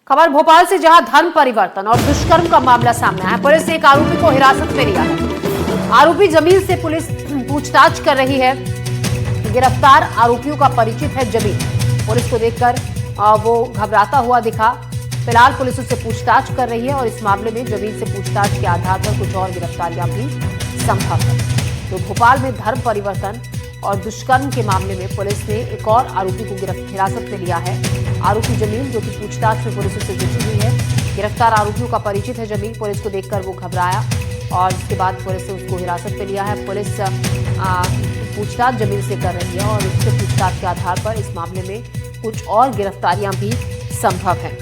खबर भोपाल से, जहां धर्म परिवर्तन और दुष्कर्म का मामला सामने आया है। पुलिस ने एक आरोपी को हिरासत में लिया है। आरोपी जमील से पुलिस पूछताछ कर रही है। गिरफ्तार आरोपियों का परिचित है जमील। पुलिस को देखकर वो घबराता हुआ दिखा। फिलहाल पुलिस उससे पूछताछ कर रही है और इस मामले में जमील से पूछताछ के आधार पर कुछ और गिरफ्तारियां भी संभव है। तो भोपाल में धर्म परिवर्तन और दुष्कर्म के मामले में पुलिस ने एक और आरोपी को हिरासत में लिया है। आरोपी जमील, जो कि पूछताछ में पुलिस से जुटी हुई है। गिरफ्तार आरोपियों का परिचित है जमील। पुलिस को देखकर वो घबराया और इसके बाद पुलिस ने उसको हिरासत में लिया है। पुलिस पूछताछ जमील से कर रही है और उससे पूछताछ के आधार पर इस मामले में कुछ और गिरफ्तारियां भी संभव है।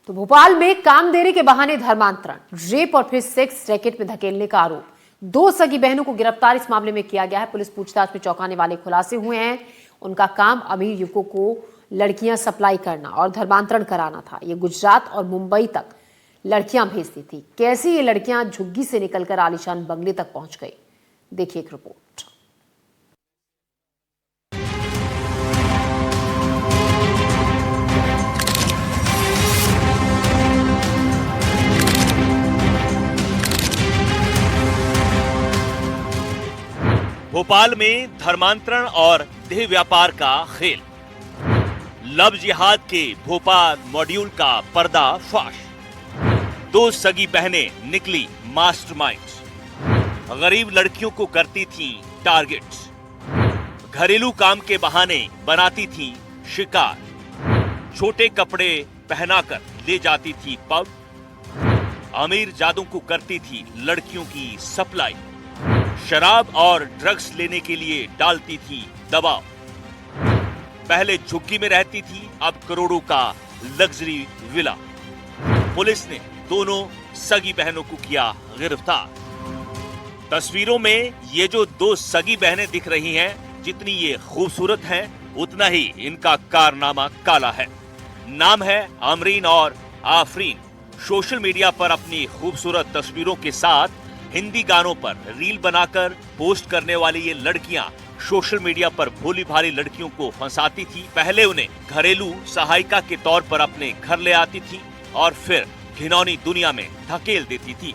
तो भोपाल में कामदेरी के बहाने धर्मांतरण, रेप और फिर सेक्स रैकेट में धकेलने का आरोप। 2 सगी बहनों को गिरफ्तार इस मामले में किया गया है। पुलिस पूछताछ में चौंकाने वाले खुलासे हुए हैं। उनका काम अमीर युवकों को लड़कियां सप्लाई करना और धर्मांतरण कराना था। ये गुजरात और मुंबई तक लड़कियां भेजती थी। कैसे ये लड़कियां झुग्गी से निकलकर आलीशान बंगले तक पहुंच गई, देखिए एक रिपोर्ट। भोपाल में धर्मांतरण और देह व्यापार का खेल। लव जिहाद के भोपाल मॉड्यूल का पर्दाफाश। 2 सगी बहनें निकली मास्टरमाइंड्स। गरीब लड़कियों को करती थीं टारगेट्स। घरेलू काम के बहाने बनाती थीं शिकार। छोटे कपड़े पहनाकर ले जाती थी पब। अमीर जादों को करती थी लड़कियों की सप्लाई। शराब और ड्रग्स लेने के लिए डालती थी दबाव। पहले झुग्गी में रहती थी, अब करोड़ों का लग्जरी विला। पुलिस ने दोनों सगी बहनों को किया गिरफ्तार। तस्वीरों में ये जो 2 सगी बहनें दिख रही हैं, जितनी ये खूबसूरत हैं, उतना ही इनका कारनामा काला है। नाम है अमरीन और आफरीन। सोशल मीडिया पर अपनी खूबसूरत तस्वीरों के साथ हिंदी गानों पर रील बनाकर पोस्ट करने वाली ये लड़कियां सोशल मीडिया पर भोली भाली लड़कियों को फंसाती थी। पहले उन्हें घरेलू सहायिका के तौर पर अपने घर ले आती थी और फिर घिनौनी दुनिया में धकेल देती थी।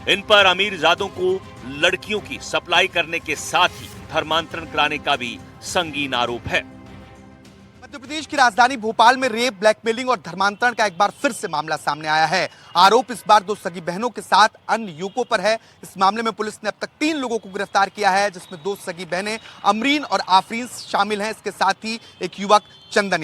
इन पर अमीरजादों को लड़कियों की सप्लाई करने के साथ ही धर्मांतरण कराने का भी संगीन आरोप है। मध्य प्रदेश की राजधानी भोपाल में रेप, ब्लैकमेलिंग और धर्मांतरण का एक बार फिर से मामला सामने आया है। आरोप इस बार 2 सगी बहनों के साथ अन्य युवकों पर है। इस मामले में पुलिस ने अब तक 3 लोगों को गिरफ्तार किया है, जिसमें 2 सगी बहनें अमरीन और आफरीन शामिल हैं। इसके साथ ही एक युवक चंदन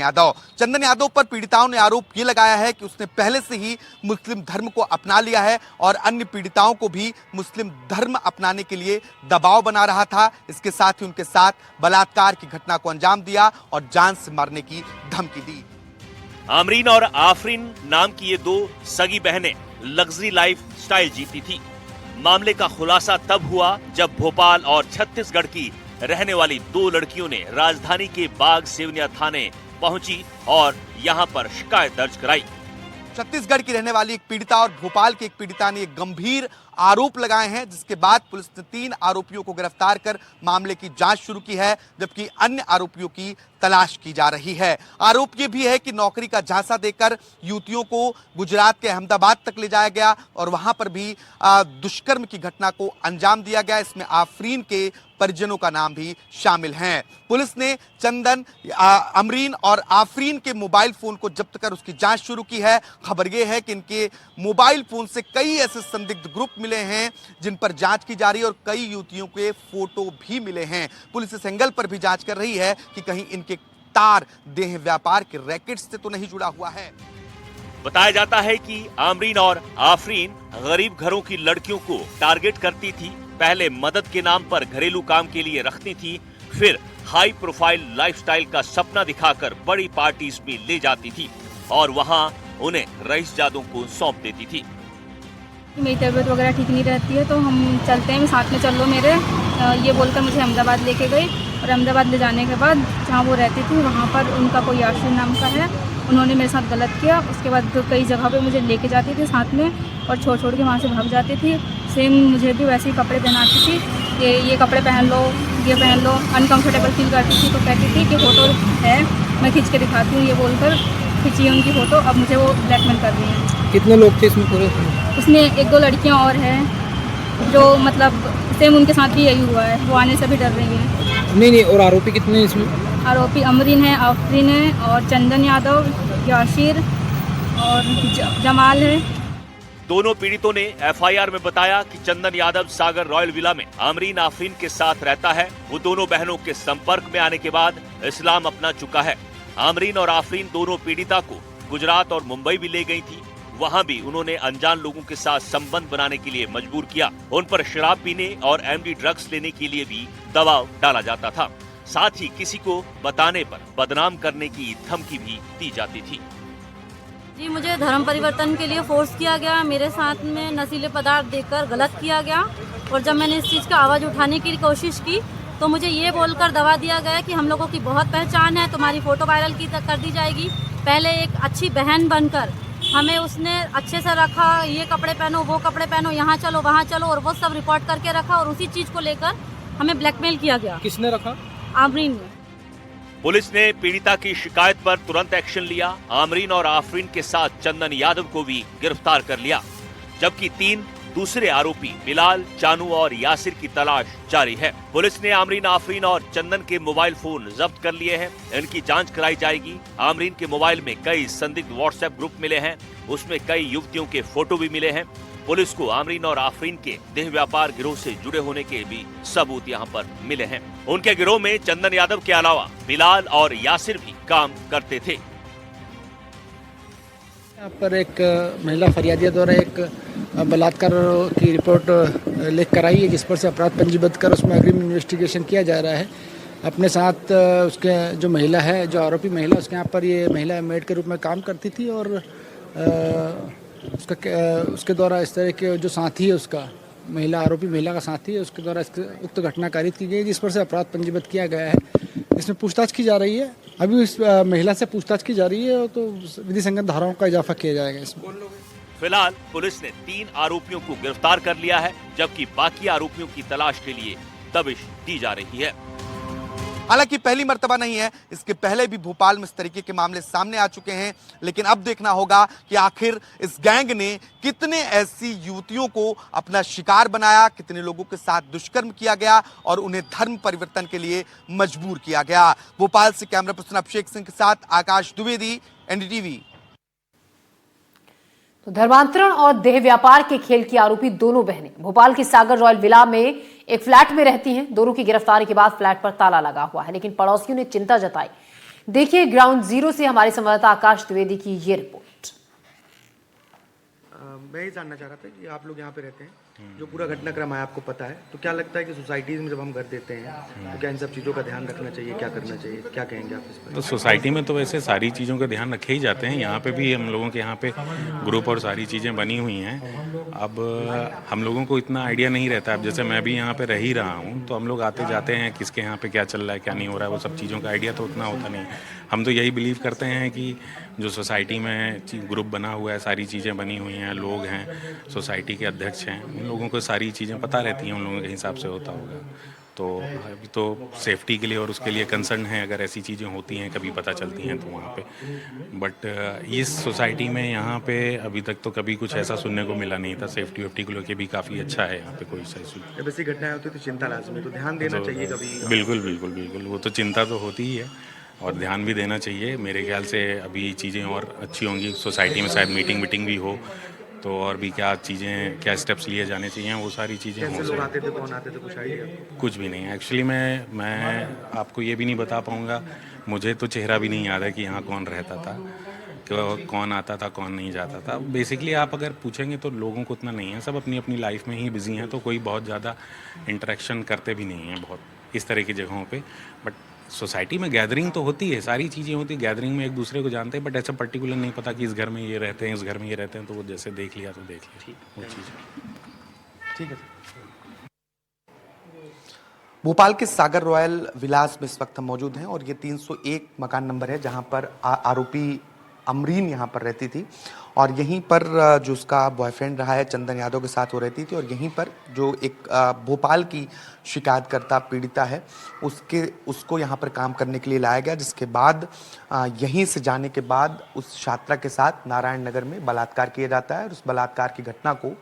यादव पर पीड़िताओं ने आरोप ये लगाया है कि उसने पहले से ही मुस्लिम धर्म को अपना लिया है और अन्य पीड़िताओं को भी मुस्लिम धर्म अपनाने के लिए दबाव बना रहा था। इसके साथ ही उनके साथ बलात्कार की घटना को अंजाम दिया और जान से मारने की धमकी दी। अमरीन और आफरीन नाम की ये 2 सगी बहनें लग्जरी लाइफ स्टाइल जीती थी। मामले का खुलासा तब हुआ जब भोपाल और छत्तीसगढ़ की रहने वाली 2 लड़कियों ने राजधानी के बाग सेवनिया थाने पहुंची और यहां पर शिकायत दर्ज कराई। छत्तीसगढ़ की रहने वाली एक पीड़िता और भोपाल की एक पीड़िता ने एक गंभीर आरोप लगाए हैं, जिसके बाद पुलिस ने 3 आरोपियों को गिरफ्तार कर मामले की जांच शुरू की है, जबकि अन्य आरोपियों की तलाश की जा रही है। आरोप ये भी है कि नौकरी का झांसा देकर युवतियों को गुजरात के अहमदाबाद तक ले जाया गया और वहां पर भी दुष्कर्म की घटना को अंजाम दिया गया। इसमें आफरीन के परिजनों का नाम भी शामिल हैं। पुलिस ने चंदन, अमरीन और आफरीन के मोबाइल फोन को जब्त कर उसकी जांच शुरू की है। खबर यह है कि इनके मोबाइल फोन से कई ऐसे संदिग्ध ग्रुप मिले हैं जिन पर जांच की जा रही है और कई युवतियों के फोटो भी मिले हैं। पुलिस इस एंगल पर भी जांच कर रही है कि कहीं इनके तार देह व्यापार के रैकेट से तो नहीं जुड़ा हुआ है। बताया जाता है कि आमरीन और आफरीन गरीब घरों की लड़कियों को टारगेट करती थी। पहले मदद के नाम पर घरेलू काम के लिए रखती थी, फिर हाई प्रोफाइल लाइफस्टाइल का सपना दिखाकर बड़ी पार्टीज में ले जाती थी और वहां उन्हें रईसजादों को सौंप देती थी। मेरी तबीयत वगैरह ठीक नहीं रहती है तो हम चलते हैं, साथ में चल लो मेरे, ये बोलकर मुझे अहमदाबाद लेके गई और अहमदाबाद ले जाने के बाद जहाँ वो रहती थी वहाँ पर उनका कोई आशीष नाम का है, उन्होंने मेरे साथ गलत किया। उसके बाद कई जगह पे मुझे लेके जाती थी साथ में और छोड़ के वहाँ से भाग जाती थी। सेम मुझे भी वैसे ही कपड़े पहनाती थी कि ये कपड़े पहन लो, ये पहन लो। अनकंफर्टेबल फील करती थी तो कहती थी कि फ़ोटो है, मैं खींच के दिखाती हूँ, ये बोलकर खींची उनकी फ़ोटो। अब मुझे वो ब्लैकमेल कर रही हैं। कितने लोग थे इसमें पूरे? उसमें 1-2 लड़कियाँ और हैं जो मतलब सेम उनके साथ भी यही हुआ है, वो आने से भी डर रही हैं। नहीं, और आरोपी कितने हैं इसमें? आरोपी अमरीन है, आफरीन है और चंदन यादव, याशिर और जमाल है। दोनों पीड़ितों ने एफआईआर में बताया कि चंदन यादव सागर रॉयल विला में आमरीन आफरीन के साथ रहता है। वो दोनों बहनों के संपर्क में आने के बाद इस्लाम अपना चुका है। आमरीन और आफरीन दोनों पीड़िता को गुजरात और मुंबई भी ले गई थी। वहां भी उन्होंने अनजान लोगों के साथ संबंध बनाने के लिए मजबूर किया। उन पर शराब पीने और एमडी ड्रग्स लेने के लिए भी दबाव डाला जाता था। साथ ही किसी को बताने पर बदनाम करने की धमकी भी दी जाती थी। जी, मुझे धर्म परिवर्तन के लिए फोर्स किया गया। मेरे साथ में नशीले पदार्थ देकर गलत किया गया और जब मैंने इस चीज़ का आवाज़ उठाने की कोशिश की तो मुझे ये बोलकर दबा दिया गया कि हम लोगों की बहुत पहचान है, तुम्हारी फ़ोटो वायरल कर दी जाएगी। पहले एक अच्छी बहन बनकर हमें उसने अच्छे से रखा, ये कपड़े पहनो, वो कपड़े पहनो, यहाँ चलो, वहाँ चलो, और वो सब रिकॉर्ड करके रखा और उसी चीज़ को लेकर हमें ब्लैकमेल किया गया। किसने रखा? आमरीन ने। पुलिस ने पीड़िता की शिकायत पर तुरंत एक्शन लिया। आमरीन और आफरीन के साथ चंदन यादव को भी गिरफ्तार कर लिया, जबकि 3 दूसरे आरोपी बिलाल, चानू और यासिर की तलाश जारी है। पुलिस ने आमरीन, आफरीन और चंदन के मोबाइल फोन जब्त कर लिए हैं। इनकी जांच कराई जाएगी। आमरीन के मोबाइल में कई संदिग्ध व्हाट्सएप ग्रुप मिले हैं, उसमें कई युवतियों के फोटो भी मिले हैं। पुलिस को आमरीन और आफरीन के देह व्यापार गिरोह से जुड़े होने के भी सबूत यहाँ पर मिले हैं। उनके गिरोह में चंदन यादव के अलावा बिलाल और यासिर भी काम करते थे। यहाँ पर एक महिला फरियादिया द्वारा एक बलात्कार की रिपोर्ट लिख कर आई है, जिस पर से अपराध पंजीबद्ध कर उसमें अग्रिम इन्वेस्टिगेशन किया जा रहा है। अपने साथ उसके जो महिला है, जो आरोपी महिला, उसके यहाँ पर ये महिला मेड के रूप में काम करती थी और उसके द्वारा इस तरह के जो साथी है, उसका महिला आरोपी महिला का साथी है, उसके द्वारा उक्त घटना कारित की गई, जिस पर से अपराध पंजीबद्ध किया गया है। इसमें पूछताछ की जा रही है। अभी इस महिला से पूछताछ की जा रही है तो विधि संगत धाराओं का इजाफा किया जाएगा इसमें। फिलहाल पुलिस ने 3 आरोपियों को गिरफ्तार कर लिया है, जबकि बाकी आरोपियों की तलाश के लिए दबिश दी जा रही है। हालांकि पहली मर्तबा नहीं है, इसके पहले भी भोपाल में इस तरीके के मामले सामने आ चुके हैं। लेकिन अब देखना होगा कि आखिर इस गैंग ने कितने ऐसी युवतियों को अपना शिकार बनाया, कितने लोगों के साथ दुष्कर्म किया गया और उन्हें धर्म परिवर्तन के लिए मजबूर किया गया। भोपाल से कैमरा पर्सन अभिषेक सिंह के साथ आकाश द्विवेदी, एनडीटीवी। तो धर्मांतरण और देह व्यापार के खेल की आरोपी दोनों बहनें भोपाल की सागर रॉयल विला में एक फ्लैट में रहती हैं। दोनों की गिरफ्तारी के बाद फ्लैट पर ताला लगा हुआ है, लेकिन पड़ोसियों ने चिंता जताई। देखिए ग्राउंड जीरो से हमारे संवाददाता आकाश द्विवेदी की ये रिपोर्ट। मैं ये जानना चाह रहा था कि आप लोग यहाँ पे रहते हैं, जो पूरा घटनाक्रम है आपको पता है, तो क्या लगता है कि सोसाइटीज़ में जब हम घर देते हैं तो क्या इन सब चीज़ों का ध्यान रखना चाहिए, क्या करना चाहिए, क्या कहेंगे आप इस पर? तो सोसाइटी में तो वैसे सारी चीज़ों का ध्यान रखे ही जाते हैं। यहाँ पे भी हम लोगों के यहाँ पे ग्रुप और सारी चीज़ें बनी हुई हैं। अब हम लोगों को इतना आइडिया नहीं रहता। अब जैसे मैं भी यहाँ पे रह ही रहा हूँ तो हम लोग आते जाते हैं, किसके यहाँ पे क्या चल रहा है, क्या नहीं हो रहा है, वो सब चीज़ों का आइडिया तो उतना होता नहीं। हम तो यही बिलीव करते हैं कि जो सोसाइटी में ग्रुप बना हुआ है, सारी चीज़ें बनी हुई हैं, लोग हैं, सोसाइटी के अध्यक्ष हैं, उन लोगों को सारी चीज़ें पता रहती हैं, उन लोगों के हिसाब से होता होगा। तो अभी तो सेफ्टी के लिए और उसके लिए कंसर्न है। अगर ऐसी चीज़ें होती हैं, कभी पता चलती हैं तो वहाँ पे, बट इस सोसाइटी में यहाँ पे अभी तक तो कभी कुछ ऐसा सुनने को मिला नहीं था। सेफ्टी वेफ्टी को लेकर भी काफ़ी अच्छा है यहाँ पे, कोई सही। जब ऐसी घटनाएं होती है तो चिंता लाजमी, तो ध्यान देना चाहिए कभी। बिल्कुल, वो तो चिंता तो होती ही है और ध्यान भी देना चाहिए। मेरे ख्याल से अभी चीज़ें और अच्छी होंगी सोसाइटी में, शायद मीटिंग भी हो तो और भी क्या चीज़ें, क्या स्टेप्स लिए जाने चाहिए, वो सारी चीज़ें हो। लोग आते थे, कौन आते थे, कुछ आइडिया? कुछ भी नहीं। एक्चुअली मैं आपको ये भी नहीं बता पाऊँगा। मुझे तो चेहरा भी नहीं याद है कि यहाँ कौन रहता था, कौन आता था, कौन नहीं जाता था। बेसिकली आप अगर पूछेंगे तो लोगों को उतना नहीं है, सब अपनी अपनी लाइफ में ही बिजी हैं, तो कोई बहुत ज़्यादा इंटरेक्शन करते भी नहीं हैं बहुत इस तरह की जगहों पे। बट सोसाइटी में गैदरिंग तो होती है, सारी चीज़ें होती है, गैदरिंग में एक दूसरे को जानते हैं, बट ऐसा पर्टिकुलर नहीं पता कि इस घर में ये रहते हैं, इस घर में ये रहते हैं, तो वो जैसे देख लिया तो देख लिया वो चीज़। ठीक है। भोपाल के सागर रॉयल विलास में इस वक्त हम मौजूद हैं और ये 301 मकान नंबर है जहां पर आरोपी अमरीन यहाँ पर रहती थी और यहीं पर जो उसका बॉयफ्रेंड रहा है चंदन यादव के साथ वो रहती थी और यहीं पर जो एक भोपाल की शिकायतकर्ता पीड़िता है उसको यहाँ पर काम करने के लिए लाया गया, जिसके बाद यहीं से जाने के बाद उस छात्रा के साथ नारायण नगर में बलात्कार किया जाता है और उस बलात्कार की घटना को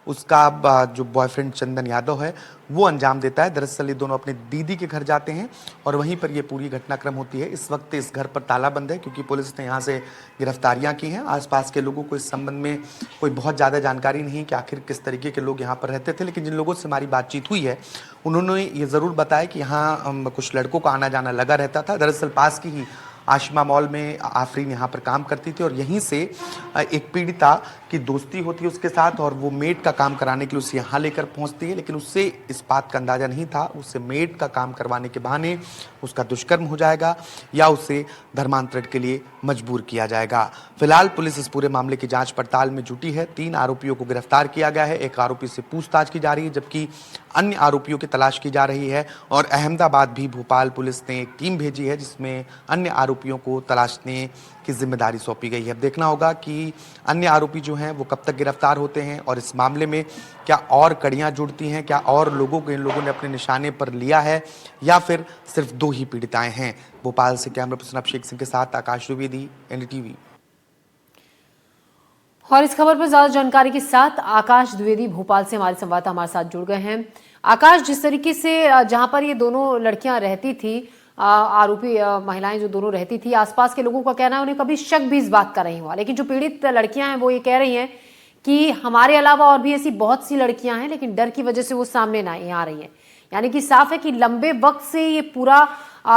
उसका जो बॉयफ्रेंड चंदन यादव है वो अंजाम देता है। दरअसल ये दोनों अपने दीदी के घर जाते हैं और वहीं पर ये पूरी घटनाक्रम होती है। इस वक्त इस घर पर ताला बंद है क्योंकि पुलिस ने यहाँ से गिरफ्तारियां की हैं। आसपास के लोगों को इस संबंध में कोई बहुत ज़्यादा जानकारी नहीं कि आखिर किस तरीके के लोग यहाँ पर रहते थे, लेकिन जिन लोगों से हमारी बातचीत हुई है उन्होंने ये ज़रूर बताया कि यहाँ कुछ लड़कों का आना जाना लगा रहता था। दरअसल पास की ही आशिमा मॉल में आफरीन यहाँ पर काम करती थी और यहीं से एक पीड़िता की दोस्ती होती है उसके साथ और वो मेड का काम कराने के लिए उसे यहाँ लेकर पहुँचती है, लेकिन उससे इस बात का अंदाज़ा नहीं था उससे मेड का काम करवाने के बहाने उसका दुष्कर्म हो जाएगा या उसे धर्मांतरण के लिए मजबूर किया जाएगा। फिलहाल पुलिस इस पूरे मामले की जांच पड़ताल में जुटी है। 3 आरोपियों को गिरफ्तार किया गया है, एक आरोपी से पूछताछ की जा रही है जबकि अन्य आरोपियों की तलाश की जा रही है और अहमदाबाद भी भोपाल पुलिस ने एक टीम भेजी है जिसमें अन्य आरोपियों को तलाशने की जिम्मेदारी सौंपी गई है। अब देखना होगा कि अन्य आरोपी जो हैं वो कब तक गिरफ्तार होते हैं और इस मामले में क्या और कड़ियां जुड़ती हैं, क्या और लोगों को इन लोगों ने अपने निशाने पर लिया है या फिर सिर्फ 2 ही पीड़िताएं हैं। भोपाल से कैमरा पर्सन अभिषेक सिंह के साथ आकाश द्विवेदी, एनडीटीवी। और इस खबर पर ज्यादा जानकारी के साथ आकाश द्विवेदी भोपाल से हमारे संवाददाता हमारे साथ जुड़ गए हैं। आकाश, जिस तरीके से जहां पर ये दोनों लड़कियां रहती थी, आरोपी महिलाएं जो दोनों रहती थी, आसपास के लोगों का कहना है उन्हें कभी शक भी इस बात का नहीं हुआ, लेकिन जो पीड़ित लड़कियां हैं वो ये कह रही हैं कि हमारे अलावा और भी ऐसी बहुत सी लड़कियां हैं लेकिन डर की वजह से वो सामने नहीं आ रही हैं। यानी कि साफ है कि लंबे वक्त से ये पूरा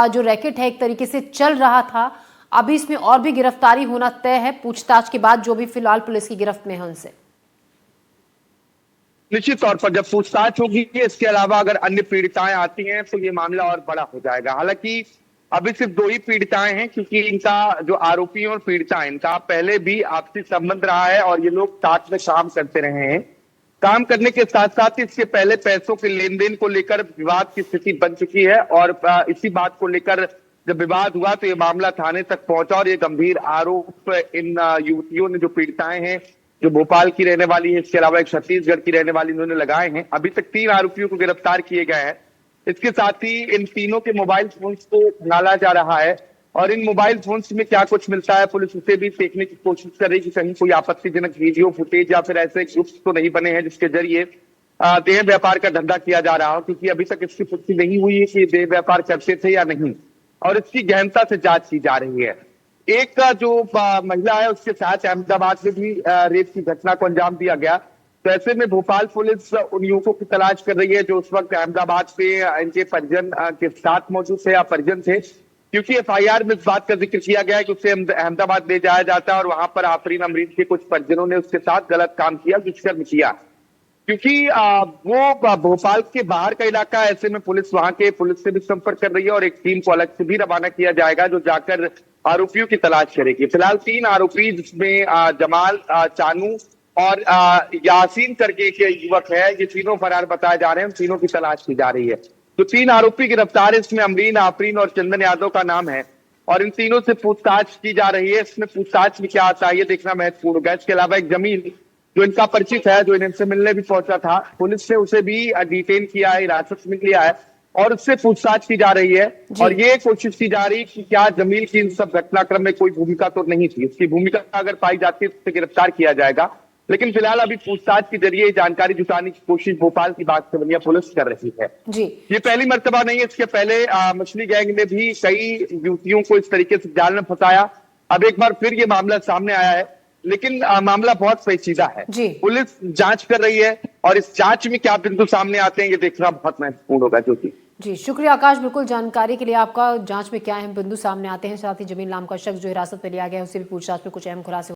जो रैकेट है एक तरीके से चल रहा था। अभी इसमें और भी गिरफ्तारी होना तय है पूछताछ के बाद, जो भी फिलहाल पुलिस की गिरफ्त में है उनसे। निश्चित तौर पर जब पूछताछ होगी, इसके अलावा अगर अन्य पीड़िताएं आती हैं तो ये मामला और बड़ा हो जाएगा। हालांकि अभी सिर्फ 2 ही पीड़िताएं हैं क्योंकि इनका जो आरोपी और पीड़िता है इनका पहले भी आपसी संबंध रहा है और ये लोग साथ में काम करते रहे हैं। काम करने के साथ साथ इसके पहले पैसों के लेन देन को लेकर विवाद की स्थिति बन चुकी है और इसी बात को लेकर जब विवाद हुआ तो ये मामला थाने तक पहुंचा और ये गंभीर आरोप इन युवतियों ने, जो पीड़िताएं हैं, जो भोपाल की रहने वाली है, इसके अलावा एक छत्तीसगढ़ की रहने वाली, इन्होंने लगाए हैं। अभी तक 3 आरोपियों को गिरफ्तार किए गए हैं। इसके साथ ही इन तीनों के मोबाइल फोन्स को खंगाला जा रहा है और इन मोबाइल फोन्स में क्या कुछ मिलता है पुलिस उसे भी देखने की कोशिश कर रही है कि कहीं कोई आपत्तिजनक वीडियो फुटेज या फिर ऐसे ग्रुप्स तो नहीं बने हैं जिसके जरिए देह व्यापार का धंधा किया जा रहा हो, क्योंकि अभी तक इसकी पुष्टि नहीं हुई है कि देह व्यापार करते थे या नहीं और इसकी गहनता से जांच की जा रही है। एक जो महिला है उसके साथ अहमदाबाद में भी रेप की घटना को अंजाम दिया गया। तो ऐसे में भोपाल पुलिस उन युवकों की तलाश कर रही है जो उस वक्त अहमदाबाद पे इनके परिजन के साथ मौजूद थे या परिजन थे, क्योंकि एफआईआर में इस बात का जिक्र किया गया है कि उसे अहमदाबाद ले जाया जाता है और वहां पर आफरीन अमरीन के कुछ परिजनों ने उसके साथ गलत काम किया, दुष्कर्म किया। क्योंकि वो भोपाल के बाहर का इलाका है, ऐसे में पुलिस वहां के पुलिस से भी संपर्क कर रही है और एक टीम को अलग से भी रवाना किया जाएगा जो जाकर आरोपियों की तलाश करेगी। फिलहाल 3 आरोपी जिसमें जमाल, चानू और यासीन करके एक युवक है, ये तीनों फरार बताए जा रहे हैं। तीनों की तलाश की जा रही है। तो 3 आरोपी गिरफ्तार है, इसमें अमरीन, आफरीन और चंदन यादव का नाम है और इन तीनों से पूछताछ की जा रही है। इसमें पूछताछ में क्या आता है ये देखना महत्वपूर्ण होगा। इसके अलावा एक जमील जो इनका परिचित है, जो इनसे मिलने भी पहुंचा था, पुलिस ने उसे भी डिटेन किया है, हिरासत में लिया है और उससे पूछताछ की जा रही है और ये कोशिश की जा रही है कि क्या जमील की इन सब घटनाक्रम में कोई भूमिका तो नहीं थी। उसकी भूमिका अगर पाई जाती है तो उसे गिरफ्तार किया जाएगा, लेकिन फिलहाल अभी पूछताछ के जरिए जानकारी जुटाने की कोशिश भोपाल की बागसवलिया पुलिस कर रही है। जी, ये पहली मर्तबा नहीं है, इसके पहले मछली गैंग ने भी कई युवतियों को इस तरीके से जाल में फंसाया। अब एक बार फिर ये मामला सामने आया है, लेकिन मामला बहुत पेचीदा है। पुलिस जांच कर रही है और इस जांच में क्या बिंदु सामने आते हैं ये देखना बहुत महत्वपूर्ण होगा। ज्योति जी, शुक्रिया आकाश, बिल्कुल जानकारी के लिए आपका। जांच में क्या अहम बिंदु सामने आते हैं, साथ ही जमील नाम का शख्स जो हिरासत में लिया गया है उससे भी पूछताछ में कुछ अहम खुलासे